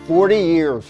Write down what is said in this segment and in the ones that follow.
40 years.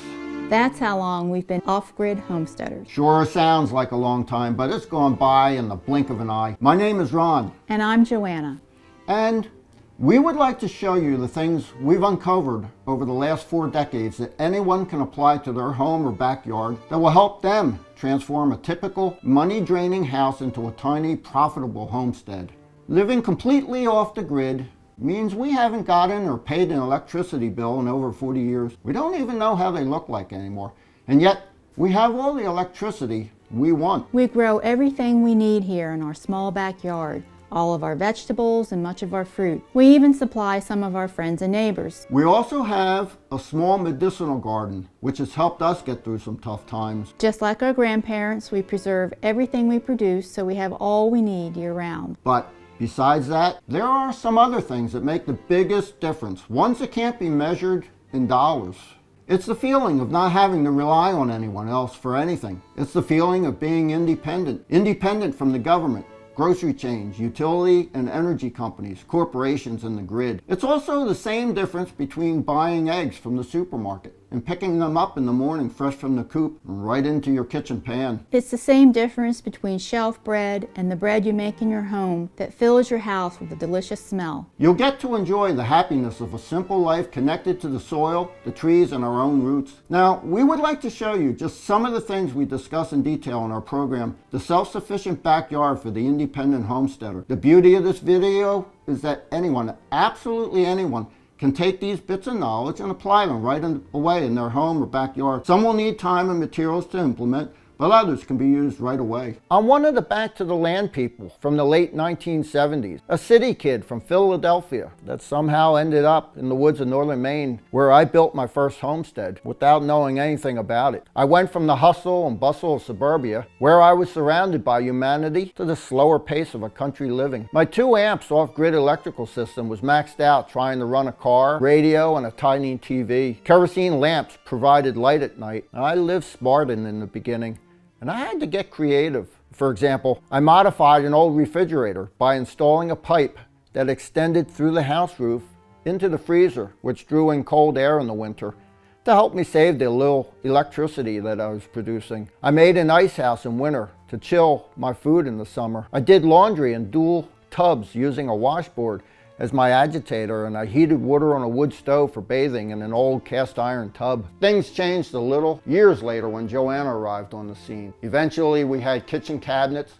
That's how long we've been off-grid homesteaders. Sure sounds like a long time, but it's gone by in the blink of an eye. My name is Ron. And I'm Joanna. And we would like to show you the things we've uncovered over the last 4 decades that anyone can apply to their home or backyard that will help them transform a typical money-draining house into a tiny, profitable homestead. Living completely off the grid means we haven't gotten or paid an electricity bill in over 40 years. We don't even know how they look like anymore. And yet, we have all the electricity we want. We grow everything we need here in our small backyard, all of our vegetables and much of our fruit. We even supply some of our friends and neighbors. We also have a small medicinal garden, which has helped us get through some tough times. Just like our grandparents, we preserve everything we produce so we have all we need year-round. But besides that, there are some other things that make the biggest difference, ones that can't be measured in dollars. It's the feeling of not having to rely on anyone else for anything. It's the feeling of being independent from the government, grocery chains, utility and energy companies, corporations, and the grid. It's also the same difference between buying eggs from the supermarket and picking them up in the morning fresh from the coop and right into your kitchen pan. It's the same difference between shelf bread and the bread you make in your home that fills your house with a delicious smell. You'll get to enjoy the happiness of a simple life connected to the soil, the trees, and our own roots. Now, we would like to show you just some of the things we discuss in detail in our program, The Self-Sufficient Backyard for the Independent Homesteader. The beauty of this video is that anyone, absolutely anyone, can take these bits of knowledge and apply them right away in their home or backyard. Some will need time and materials to implement, but others can be used right away. I'm one of the back to the land people from the late 1970s, a city kid from Philadelphia that somehow ended up in the woods of northern Maine where I built my first homestead without knowing anything about it. I went from the hustle and bustle of suburbia, where I was surrounded by humanity, to the slower pace of a country living. My 2 amps off-grid electrical system was maxed out trying to run a car, radio, and a tiny TV. Kerosene lamps provided light at night. I lived Spartan in the beginning, and I had to get creative. For example, I modified an old refrigerator by installing a pipe that extended through the house roof into the freezer, which drew in cold air in the winter to help me save the little electricity that I was producing. I made an ice house in winter to chill my food in the summer. I did laundry in dual tubs using a washboard as my agitator, and I heated water on a wood stove for bathing in an old cast iron tub. Things changed a little years later when Joanna arrived on the scene. Eventually we had kitchen cabinets,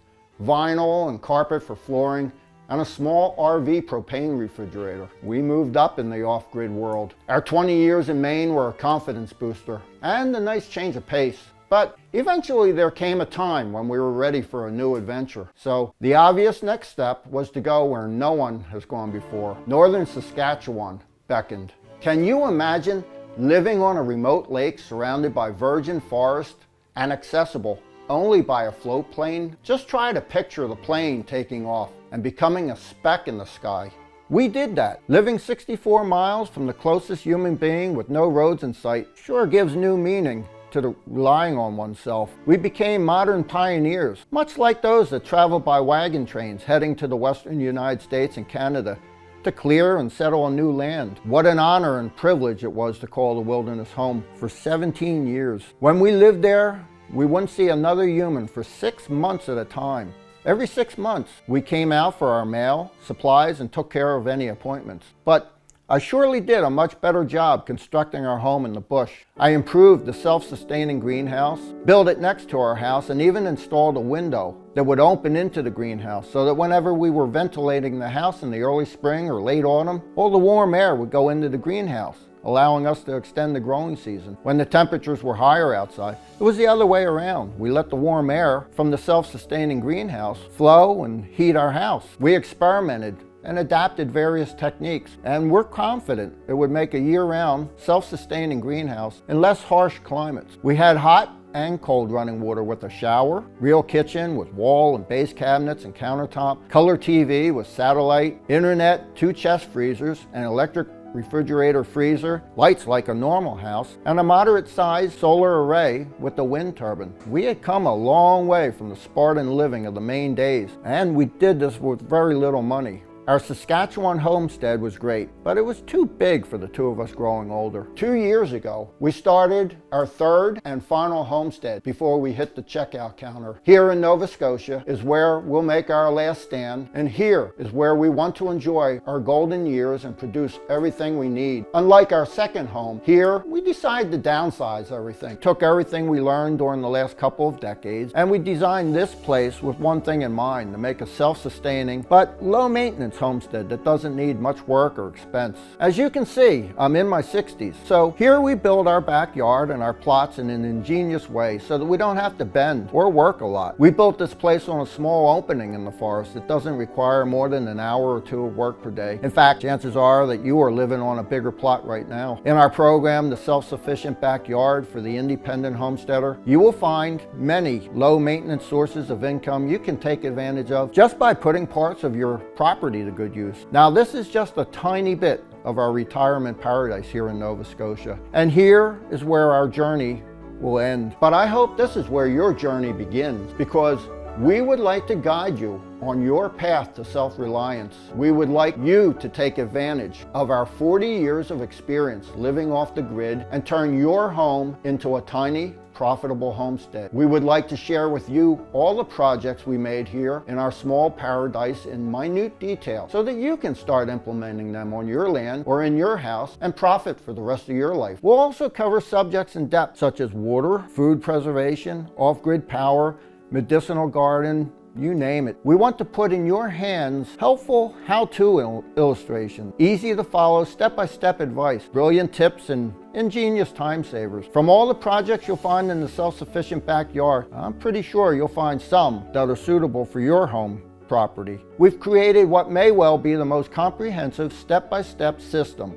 vinyl and carpet for flooring, and a small RV propane refrigerator. We moved up in the off-grid world. Our 20 years in Maine were a confidence booster and a nice change of pace. But eventually there came a time when we were ready for a new adventure. So the obvious next step was to go where no one has gone before. Northern Saskatchewan beckoned. Can you imagine living on a remote lake surrounded by virgin forest and accessible only by a float plane? Just try to picture the plane taking off and becoming a speck in the sky. We did that. Living 64 miles from the closest human being with no roads in sight sure gives new meaning to relying on oneself. We became modern pioneers, much like those that traveled by wagon trains heading to the western United States and Canada to clear and settle on new land. What an honor and privilege it was to call the wilderness home for 17 years. When we lived there, we wouldn't see another human for 6 months at a time. Every 6 months, we came out for our mail, supplies, and took care of any appointments. But I surely did a much better job constructing our home in the bush. I improved the self-sustaining greenhouse, built it next to our house, and even installed a window that would open into the greenhouse so that whenever we were ventilating the house in the early spring or late autumn, all the warm air would go into the greenhouse, allowing us to extend the growing season. When the temperatures were higher outside, it was the other way around. We let the warm air from the self-sustaining greenhouse flow and heat our house. We experimented and adapted various techniques, and we're confident it would make a year-round, self-sustaining greenhouse in less harsh climates. We had hot and cold running water with a shower, real kitchen with wall and base cabinets and countertop, color TV with satellite, internet, 2 chest freezers, an electric refrigerator freezer, lights like a normal house, and a moderate-sized solar array with the wind turbine. We had come a long way from the Spartan living of the Maine days, and we did this with very little money. Our Saskatchewan homestead was great, but it was too big for the two of us growing older. 2 years ago, we started our third and final homestead before we hit the checkout counter. Here in Nova Scotia is where we'll make our last stand, and here is where we want to enjoy our golden years and produce everything we need. Unlike our second home, here we decided to downsize everything. Took everything we learned during the last couple of decades, and we designed this place with one thing in mind: to make a self-sustaining but low-maintenance homestead that doesn't need much work or expense. As you can see, I'm in my 60s, so here we build our backyard and our plots in an ingenious way so that we don't have to bend or work a lot. We built this place on a small opening in the forest that doesn't require more than an hour or two of work per day. In fact, chances are that you are living on a bigger plot right now. In our program, The Self-Sufficient Backyard for the Independent Homesteader, you will find many low-maintenance sources of income you can take advantage of just by putting parts of your property to good use. Now, this is just a tiny bit of our retirement paradise here in Nova Scotia, and here is where our journey will end. But I hope this is where your journey begins, because we would like to guide you on your path to self-reliance. We would like you to take advantage of our 40 years of experience living off the grid and turn your home into a tiny, profitable homestead. We would like to share with you all the projects we made here in our small paradise in minute detail so that you can start implementing them on your land or in your house and profit for the rest of your life. We'll also cover subjects in depth such as water, food preservation, off-grid power, medicinal garden, you name it. We want to put in your hands helpful how-to illustrations, easy to follow step-by-step advice, brilliant tips, and ingenious time savers. From all the projects you'll find in the Self-Sufficient Backyard, I'm pretty sure you'll find some that are suitable for your home property. We've created what may well be the most comprehensive step-by-step system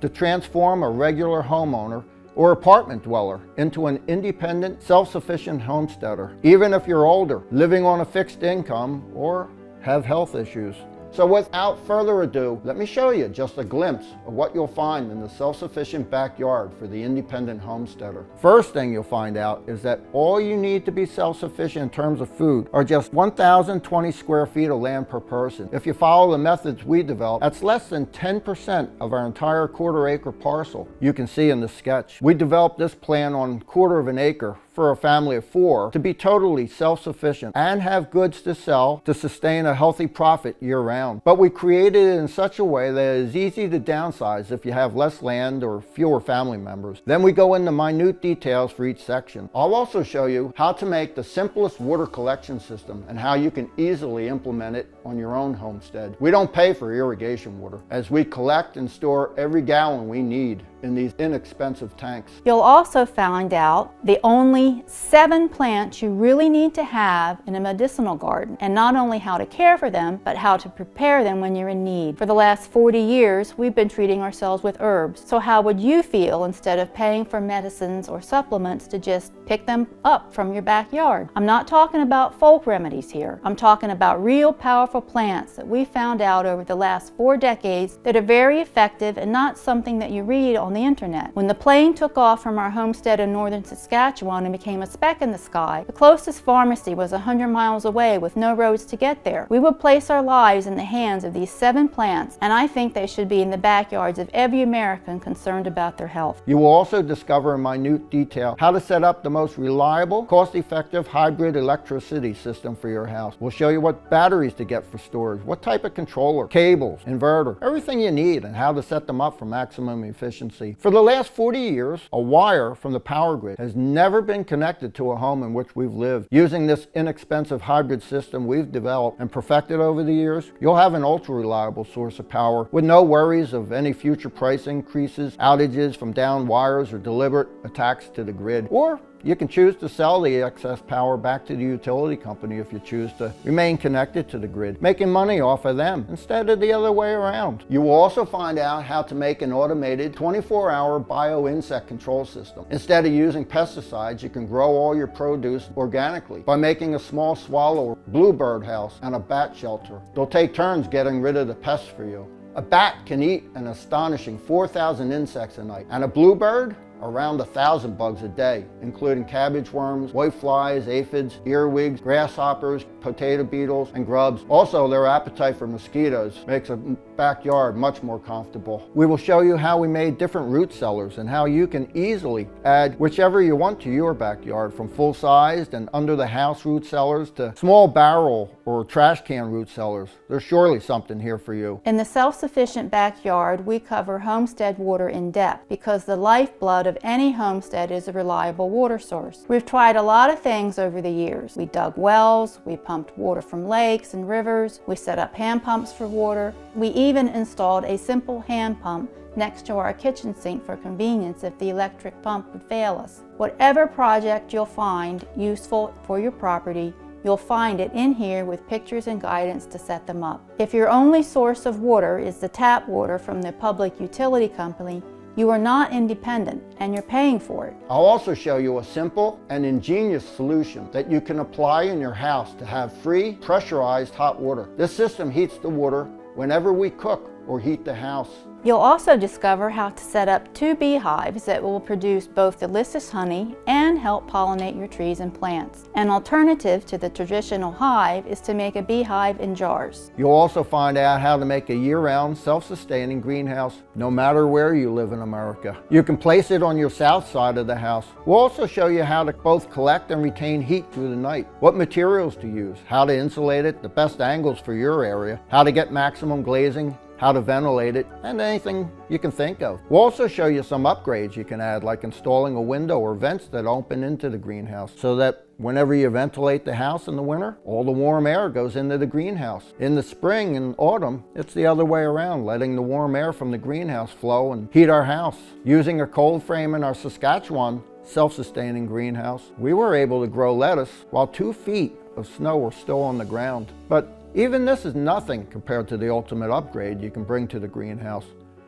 to transform a regular homeowner or apartment dweller into an independent, self-sufficient homesteader, even if you're older, living on a fixed income, or have health issues. So without further ado, let me show you just a glimpse of what you'll find in the Self-Sufficient Backyard for the Independent Homesteader. First thing you'll find out is that all you need to be self-sufficient in terms of food are just 1,020 square feet of land per person. If you follow the methods we developed, that's less than 10% of our entire quarter-acre parcel. You can see in the sketch. We developed this plan on 1/4 of an acre for a family of 4 to be totally self-sufficient and have goods to sell to sustain a healthy profit year-round. But we created it in such a way that it is easy to downsize if you have less land or fewer family members. Then we go into minute details for each section. I'll also show you how to make the simplest water collection system and how you can easily implement it on your own homestead. We don't pay for irrigation water, as we collect and store every gallon we need in these inexpensive tanks. You'll also find out the only 7 plants you really need to have in a medicinal garden, and not only how to care for them, but how to prepare them when you're in need. For the last 40 years, we've been treating ourselves with herbs. So how would you feel instead of paying for medicines or supplements to just pick them up from your backyard? I'm not talking about folk remedies here. I'm talking about real powerful plants that we found out over the last 4 decades that are very effective and not something that you read on the internet. When the plane took off from our homestead in northern Saskatchewan and became a speck in the sky, the closest pharmacy was 100 miles away with no roads to get there. We would place our lives in the hands of these 7 plants, and I think they should be in the backyards of every American concerned about their health. You will also discover in minute detail how to set up the most reliable, cost-effective hybrid electricity system for your house. We'll show you what batteries to get for storage, what type of controller, cables, inverter, everything you need, and how to set them up for maximum efficiency. For the last 40 years, a wire from the power grid has never been connected to a home in which we've lived. Using this inexpensive hybrid system we've developed and perfected over the years, you'll have an ultra-reliable source of power with no worries of any future price increases, outages from downed wires, or deliberate attacks to the grid. Or you can choose to sell the excess power back to the utility company if you choose to remain connected to the grid, making money off of them instead of the other way around. You will also find out how to make an automated 24-hour bio-insect control system. Instead of using pesticides, you can grow all your produce organically by making a small swallow bluebird house and a bat shelter. They'll take turns getting rid of the pests for you. A bat can eat an astonishing 4,000 insects a night, and a bluebird around 1,000 bugs a day, including cabbage worms, whiteflies, aphids, earwigs, grasshoppers, potato beetles, and grubs. Also, their appetite for mosquitoes makes a backyard much more comfortable. We will show you how we made different root cellars and how you can easily add whichever you want to your backyard, from full-sized and under-the-house root cellars to small barrel or trash can root cellars. There's surely something here for you. In the self-sufficient backyard, we cover homestead water in depth because the lifeblood of any homestead is a reliable water source. We've tried a lot of things over the years. We dug wells, we pumped water from lakes and rivers, we set up hand pumps for water. We even installed a simple hand pump next to our kitchen sink for convenience if the electric pump would fail us. Whatever project you'll find useful for your property, you'll find it in here with pictures and guidance to set them up. If your only source of water is the tap water from the public utility company, you are not independent and you're paying for it. I'll also show you a simple and ingenious solution that you can apply in your house to have free pressurized hot water. This system heats the water whenever we cook or heat the house. You'll also discover how to set up 2 beehives that will produce both delicious honey and help pollinate your trees and plants. An alternative to the traditional hive is to make a beehive in jars. You'll also find out how to make a year-round, self-sustaining greenhouse no matter where you live in America. You can place it on your south side of the house. We'll also show you how to both collect and retain heat through the night, what materials to use, how to insulate it, the best angles for your area, how to get maximum glazing, how to ventilate it, and anything you can think of. We'll also show you some upgrades you can add, like installing a window or vents that open into the greenhouse so that whenever you ventilate the house in the winter, all the warm air goes into the greenhouse. In the spring and autumn, it's the other way around, letting the warm air from the greenhouse flow and heat our house. Using a cold frame in our Saskatchewan self-sustaining greenhouse, we were able to grow lettuce while 2 feet of snow were still on the ground. But even this is nothing compared to the ultimate upgrade you can bring to the greenhouse.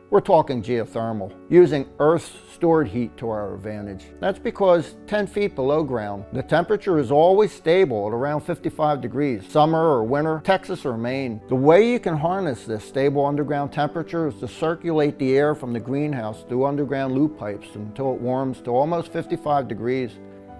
We're talking geothermal, using Earth's stored heat to our advantage. That's because 10 feet below ground, the temperature is always stable at around 55 degrees, summer or winter, Texas or Maine. The way you can harness this stable underground temperature is to circulate the air from the greenhouse through underground loop pipes until it warms to almost 55 degrees.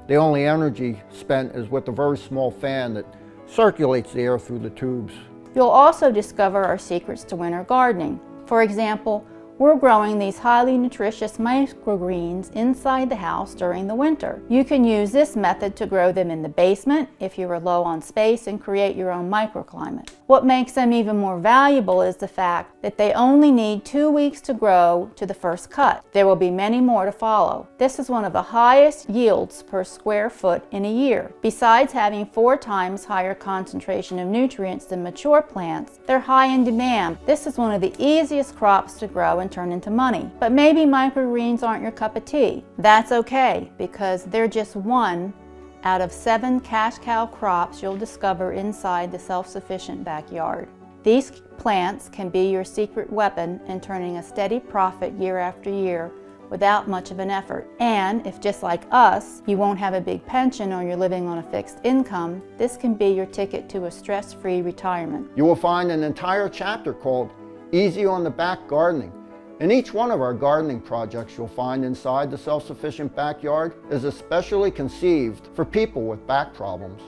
The only energy spent is with a very small fan that circulates the air through the tubes. You'll also discover our secrets to winter gardening. For example, we're growing these highly nutritious microgreens inside the house during the winter. You can use this method to grow them in the basement if you are low on space and create your own microclimate. What makes them even more valuable is the fact that they only need 2 weeks to grow to the first cut. There will be many more to follow. This is one of the highest yields per square foot in a year. Besides having 4 times higher concentration of nutrients than mature plants, they're high in demand. This is one of the easiest crops to grow and turn into money. But maybe microgreens aren't your cup of tea. That's okay, because they're just one out of 7 cash cow crops you'll discover inside the self-sufficient backyard. These plants can be your secret weapon in turning a steady profit year after year without much of an effort. And if, just like us, you won't have a big pension or you're living on a fixed income, this can be your ticket to a stress-free retirement. You will find an entire chapter called Easy on the Back Gardening. In each one of our gardening projects you'll find inside the self-sufficient backyard is especially conceived for people with back problems.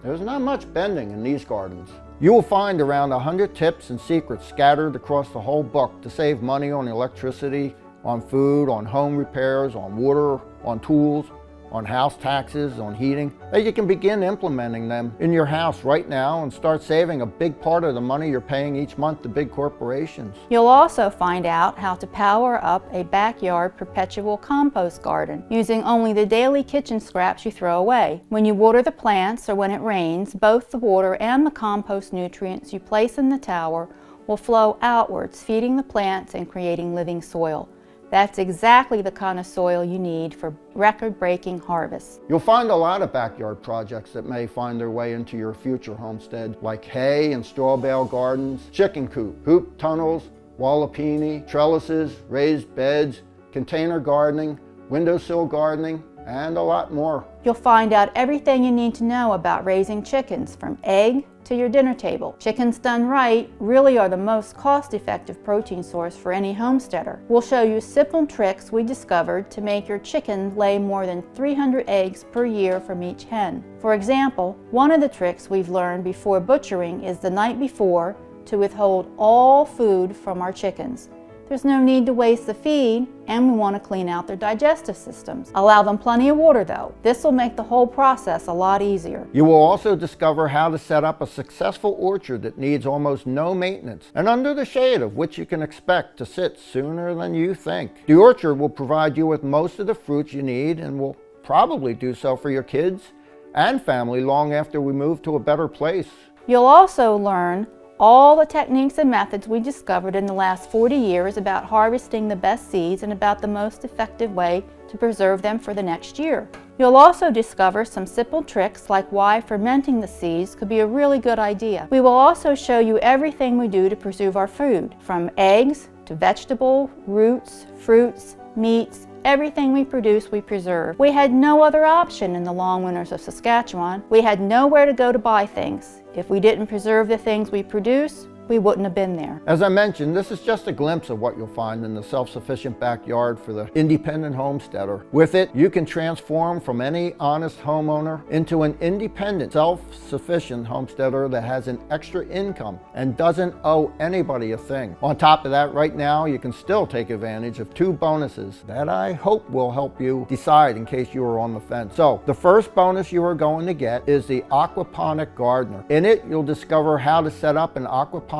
There's not much bending in these gardens. You will find around 100 tips and secrets scattered across the whole book to save money on electricity, on food, on home repairs, on water, on tools, on house taxes, on heating, that you can begin implementing them in your house right now and start saving a big part of the money you're paying each month to big corporations. You'll also find out how to power up a backyard perpetual compost garden using only the daily kitchen scraps you throw away. When you water the plants or when it rains, both the water and the compost nutrients you place in the tower will flow outwards, feeding the plants and creating living soil. That's exactly the kind of soil you need for record-breaking harvests. You'll find a lot of backyard projects that may find their way into your future homestead, like hay and straw bale gardens, chicken coop, hoop tunnels, wallopini, trellises, raised beds, container gardening, windowsill gardening, and a lot more. You'll find out everything you need to know about raising chickens, from egg to your dinner table. Chickens done right really are the most cost-effective protein source for any homesteader. We'll show you simple tricks we discovered to make your chicken lay more than 300 eggs per year from each hen. For example, one of the tricks we've learned before butchering is the night before to withhold all food from our chickens. There's no need to waste the feed, and we want to clean out their digestive systems. Allow them plenty of water though. This will make the whole process a lot easier. You will also discover how to set up a successful orchard that needs almost no maintenance and under the shade of which you can expect to sit sooner than you think. The orchard will provide you with most of the fruits you need and will probably do so for your kids and family long after we move to a better place. You'll also learn all the techniques and methods we discovered in the last 40 years about harvesting the best seeds and about the most effective way to preserve them for the next year. You'll also discover some simple tricks like why fermenting the seeds could be a really good idea. We will also show you everything we do to preserve our food, from eggs to vegetable, roots, fruits, meats. Everything we produce, we preserve. We had no other option in the long winters of Saskatchewan. We had nowhere to go to buy things. If we didn't preserve the things we produce, we wouldn't have been there. As I mentioned, this is just a glimpse of what you'll find in the self-sufficient backyard for the independent homesteader. With it, you can transform from any honest homeowner into an independent, self-sufficient homesteader that has an extra income and doesn't owe anybody a thing. On top of that, right now, you can still take advantage of two bonuses that I hope will help you decide in case you are on the fence. So, the first bonus you are going to get is the Aquaponic Gardener. In it, you'll discover how to set up an aquaponic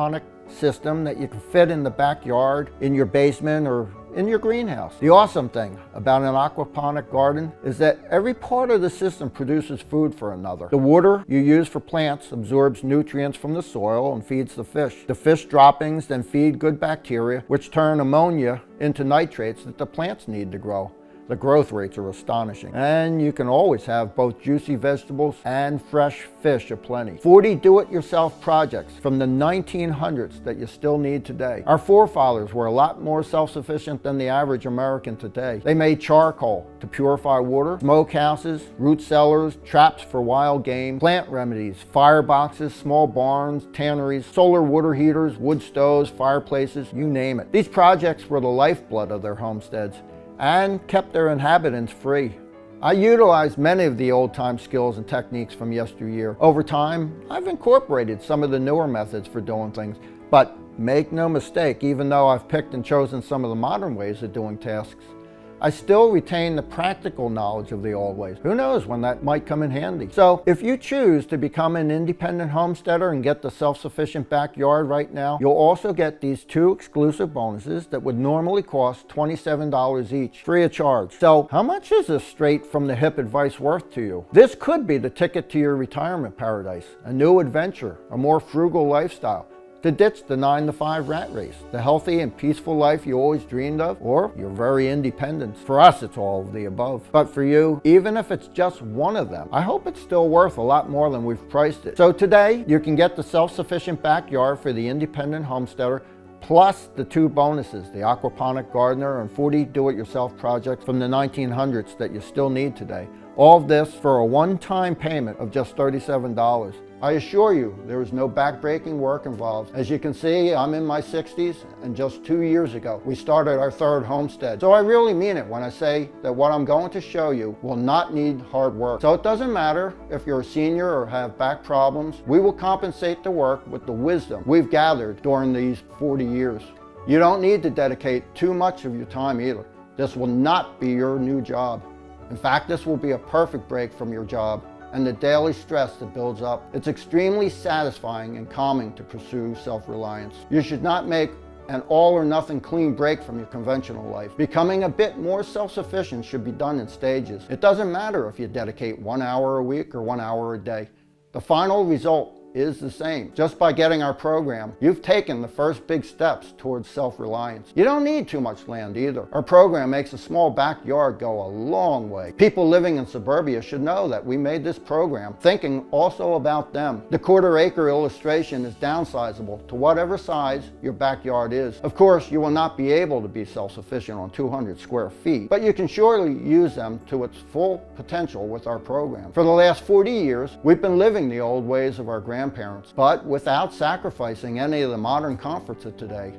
system that you can fit in the backyard, in your basement, or in your greenhouse. The awesome thing about an aquaponic garden is that every part of the system produces food for another. The water you use for plants absorbs nutrients from the soil and feeds the fish. The fish droppings then feed good bacteria, which turn ammonia into nitrates that the plants need to grow. The growth rates are astonishing. And you can always have both juicy vegetables and fresh fish aplenty. 40 do-it-yourself projects from the 1900s that you still need today. Our forefathers were a lot more self-sufficient than the average American today. They made charcoal to purify water, smoke houses, root cellars, traps for wild game, plant remedies, fireboxes, small barns, tanneries, solar water heaters, wood stoves, fireplaces, you name it. These projects were the lifeblood of their homesteads and kept their inhabitants free. I utilized many of the old-time skills and techniques from yesteryear. Over time, I've incorporated some of the newer methods for doing things, but make no mistake, even though I've picked and chosen some of the modern ways of doing tasks, I still retain the practical knowledge of the old ways. Who knows when that might come in handy. So if you choose to become an independent homesteader and get the self-sufficient backyard right now, you'll also get these two exclusive bonuses that would normally cost $27 each, free of charge. So how much is this straight from the hip advice worth to you? This could be the ticket to your retirement paradise, a new adventure, a more frugal lifestyle, to ditch the 9-to-5 rat race, the healthy and peaceful life you always dreamed of, or your very independence. For us, it's all of the above. But for you, even if it's just one of them, I hope it's still worth a lot more than we've priced it. So today, you can get the self-sufficient backyard for the independent homesteader, plus the two bonuses, the Aquaponic Gardener and 40 do-it-yourself projects from the 1900s that you still need today. All of this for a one-time payment of just $37. I assure you, there is no back-breaking work involved. As you can see, I'm in my 60s, and just 2 years ago, we started our third homestead. So I really mean it when I say that what I'm going to show you will not need hard work. So it doesn't matter if you're a senior or have back problems, we will compensate the work with the wisdom we've gathered during these 40 years. You don't need to dedicate too much of your time either. This will not be your new job. In fact, this will be a perfect break from your job and the daily stress that builds up. It's extremely satisfying and calming to pursue self-reliance. You should not make an all-or-nothing clean break from your conventional life. Becoming a bit more self-sufficient should be done in stages. It doesn't matter if you dedicate 1 hour a week or 1 hour a day. The final result is the same. Just by getting our program, you've taken the first big steps towards self-reliance. You don't need too much land either. Our program makes a small backyard go a long way. People living in suburbia should know that we made this program thinking also about them. The quarter-acre illustration is downsizable to whatever size your backyard is. Of course, you will not be able to be self-sufficient on 200 square feet, but you can surely use them to its full potential with our program. For the last 40 years, we've been living the old ways of our grandparents grandparents, but without sacrificing any of the modern comforts of today.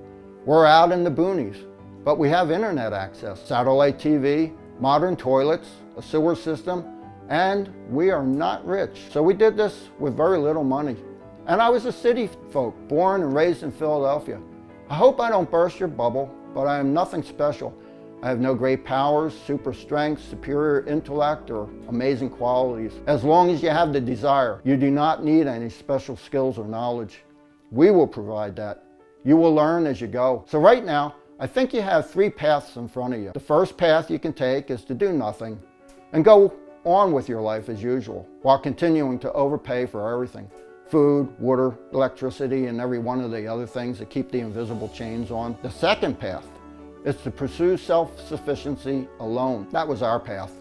We're out in the boonies, but we have internet access, satellite TV, modern toilets, a sewer system, and we are not rich. So we did this with very little money. And I was a city folk, born and raised in Philadelphia. I hope I don't burst your bubble, but I am nothing special. I have no great powers, super strength, superior intellect, or amazing qualities. As long as you have the desire, you do not need any special skills or knowledge. We will provide that. You will learn as you go. So right now, I think you have 3 paths in front of you. The first path you can take is to do nothing and go on with your life as usual, while continuing to overpay for everything. Food, water, electricity, and every one of the other things that keep the invisible chains on. The second path is to pursue self-sufficiency alone. That was our path.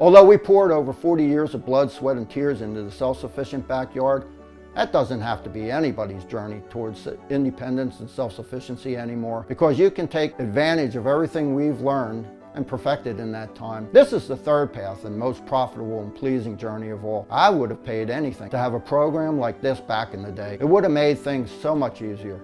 Although we poured over 40 years of blood, sweat, and tears into the self-sufficient backyard, that doesn't have to be anybody's journey towards independence and self-sufficiency anymore, because you can take advantage of everything we've learned and perfected in that time. This is the third path and most profitable and pleasing journey of all. I would have paid anything to have a program like this back in the day. It would have made things so much easier.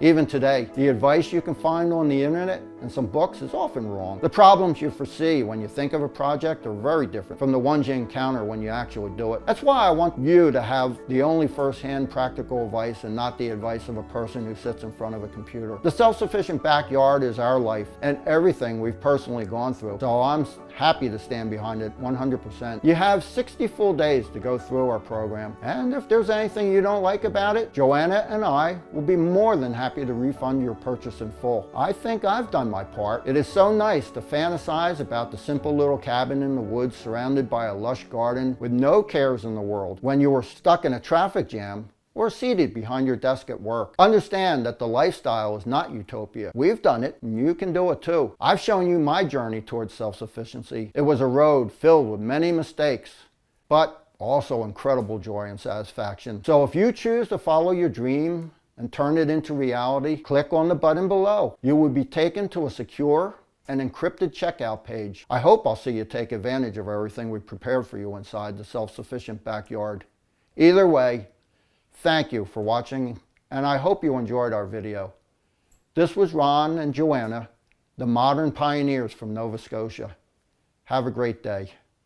Even today, the advice you can find on the internet and some books is often wrong. The problems you foresee when you think of a project are very different from the ones you encounter when you actually do it. That's why I want you to have the only first-hand practical advice and not the advice of a person who sits in front of a computer. The self-sufficient backyard is our life and everything we've personally gone through, so I'm happy to stand behind it 100%. You have 60 full days to go through our program, and if there's anything you don't like about it, Joanna and I will be more than happy to refund your purchase in full. I think I've done my part. It is so nice to fantasize about the simple little cabin in the woods surrounded by a lush garden with no cares in the world when you were stuck in a traffic jam or seated behind your desk at work. Understand that the lifestyle is not utopia. We've done it, and you can do it too. I've shown you my journey towards self-sufficiency. It was a road filled with many mistakes, but also incredible joy and satisfaction. So if you choose to follow your dream and turn it into reality, click on the button below. You will be taken to a secure and encrypted checkout page. I hope I'll see you take advantage of everything we prepared for you inside the self-sufficient backyard. Either way, thank you for watching, and I hope you enjoyed our video. This was Ron and Joanna, the modern pioneers from Nova Scotia. Have a great day.